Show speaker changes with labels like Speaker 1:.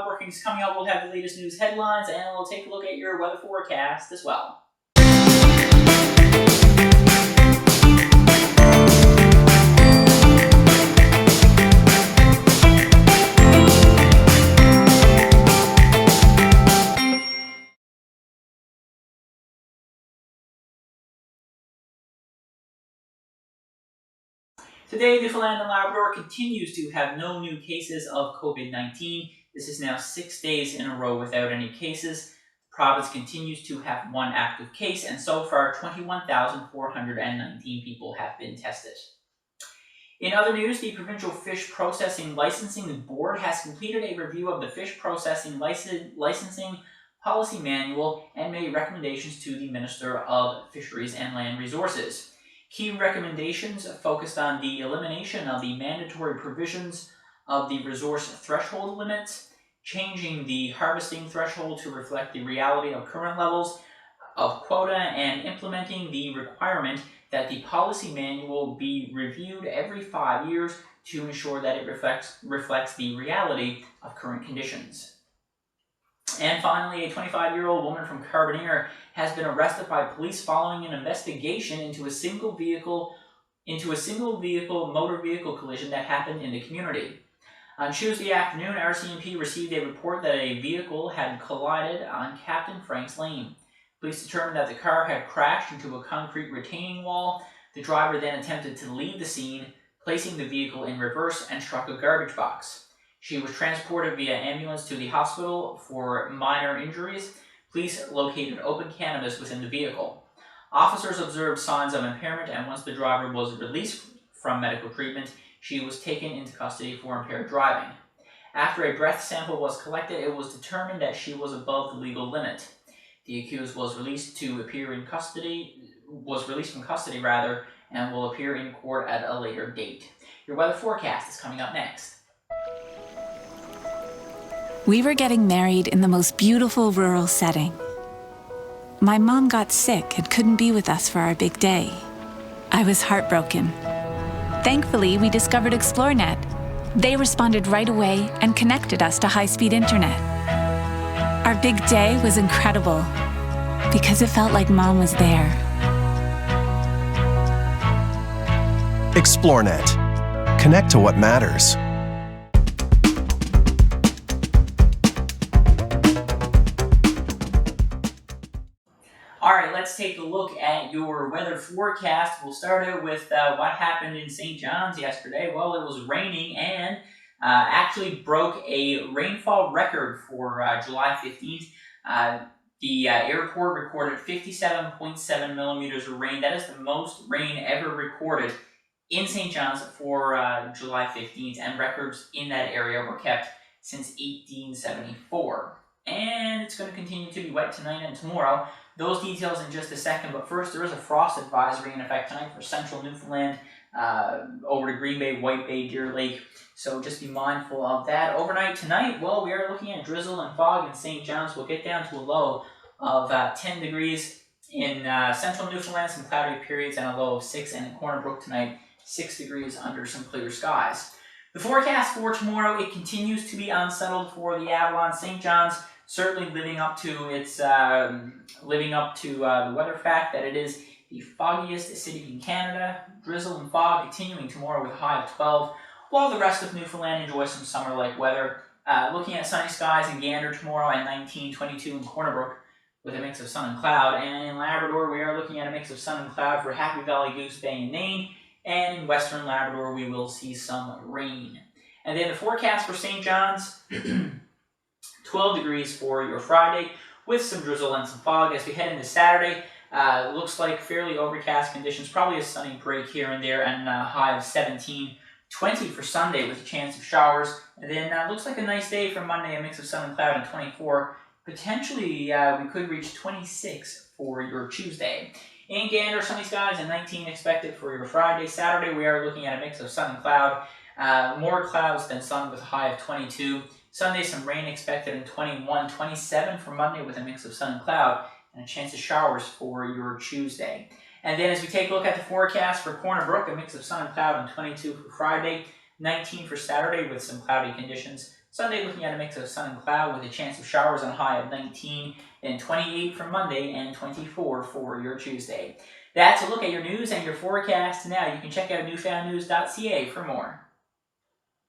Speaker 1: Brookings coming up. We'll have the latest news headlines, and we'll take a look at your weather forecast as well. Today, Newfoundland and Labrador continues to have no new cases of COVID-19. This is now 6 days in a row without any cases. The province continues to have one active case, and so far 21,419 people have been tested. In other news, the Provincial Fish Processing Licensing Board has completed a review of the Fish Processing Licensing Policy Manual and made recommendations to the Minister of Fisheries and Land Resources. Key recommendations focused on the elimination of the mandatory provisions of the resource threshold limits, changing the harvesting threshold to reflect the reality of current levels of quota, and implementing the requirement that the policy manual be reviewed every 5 years to ensure that it reflects the reality of current conditions. And finally, a 25-year-old woman from Carbonear has been arrested by police following an investigation into a single vehicle motor vehicle collision that happened in the community. On Tuesday afternoon, RCMP received a report that a vehicle had collided on Captain Frank's Lane. Police determined that the car had crashed into a concrete retaining wall. The driver then attempted to leave the scene, placing the vehicle in reverse, and struck a garbage box. She was transported via ambulance to the hospital for minor injuries. Police located open cannabis within the vehicle. Officers observed signs of impairment, and once the driver was released from medical treatment, she was taken into custody for impaired driving. After a breath sample was collected, it was determined that she was above the legal limit. The accused was released from custody, and will appear in court at a later date. Your weather forecast is coming up next.
Speaker 2: We were getting married in the most beautiful rural setting. My mom got sick and couldn't be with us for our big day. I was heartbroken. Thankfully, we discovered Xplornet. They responded right away and connected us to high-speed internet. Our big day was incredible because it felt like Mom was there.
Speaker 3: Xplornet. Connect to what matters.
Speaker 1: Alright, let's take a look at your weather forecast. We'll start out with what happened in St. John's yesterday. Well, it was raining and actually broke a rainfall record for July 15th. The airport recorded 57.7 millimeters of rain. That is the most rain ever recorded in St. John's for July 15th, and records in that area were kept since 1874. And it's going to continue to be wet tonight and tomorrow. Those details in just a second, but first, there is a frost advisory in effect tonight for central Newfoundland, over to Green Bay, White Bay, Deer Lake, so just be mindful of that. Overnight tonight, well, we are looking at drizzle and fog in St. John's. We'll get down to a low of 10 degrees in central Newfoundland, some cloudy periods, and a low of 6, and in Corner Brook tonight, 6 degrees under some clear skies. The forecast for tomorrow, it continues to be unsettled for the Avalon. St. John's certainly living up to the weather fact that it is the foggiest city in Canada. Drizzle and fog continuing tomorrow with a high of 12, while the rest of Newfoundland enjoys some summer-like weather. Looking at sunny skies in Gander tomorrow at 19, 22 in Corner Brook with a mix of sun and cloud. And in Labrador, we are looking at a mix of sun and cloud for Happy Valley, Goose Bay, and Nain. And in western Labrador, we will see some rain. And then the forecast for St. John's, 12 degrees for your Friday with some drizzle and some fog. As we head into Saturday, looks like fairly overcast conditions, probably a sunny break here and there, and a high of 17, 20 for Sunday with a chance of showers. And then looks like a nice day for Monday, a mix of sun and cloud, and 24. Potentially, we could reach 26 for your Tuesday. In Gander, sunny skies and 19 expected for your Friday. Saturday, we are looking at a mix of sun and cloud. More clouds than sun with a high of 22. Sunday, some rain expected in 21, 27 for Monday with a mix of sun and cloud, and a chance of showers for your Tuesday. And then as we take a look at the forecast for Corner Brook, a mix of sun and cloud, and 22 for Friday, 19 for Saturday with some cloudy conditions, Sunday, looking at a mix of sun and cloud with a chance of showers on a high of 19, then 28 for Monday and 24 for your Tuesday. That's a look at your news and your forecast. Now you can check out newfoundnews.ca for more.